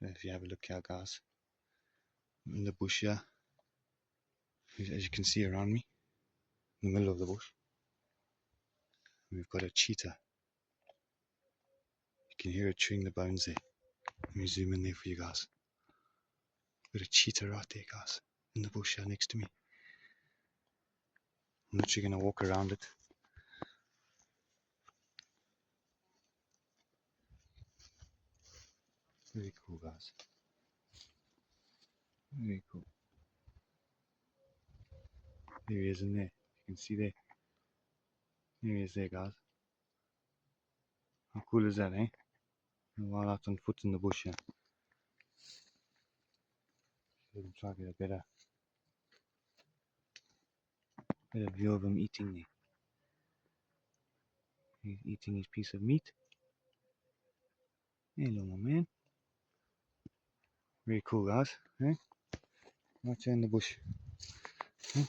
If you have a look here, guys, in the bush here, as you can see around me, in the middle of the bush, we've got a cheetah. You can hear it chewing the bones there. Let me zoom in there for you guys. Got a cheetah right there, guys, in the bush here next to me. I'm literally going to walk around it. Very cool, guys. Very cool. There he is in there. You can see there. There he is there, guys. How cool is that, eh? While out on foot in the bush here. Let me try to get a better view of him eating there. He's eating his piece of meat. Hello, my man. Very cool, guys. Eh? Right here in the bush. Eh?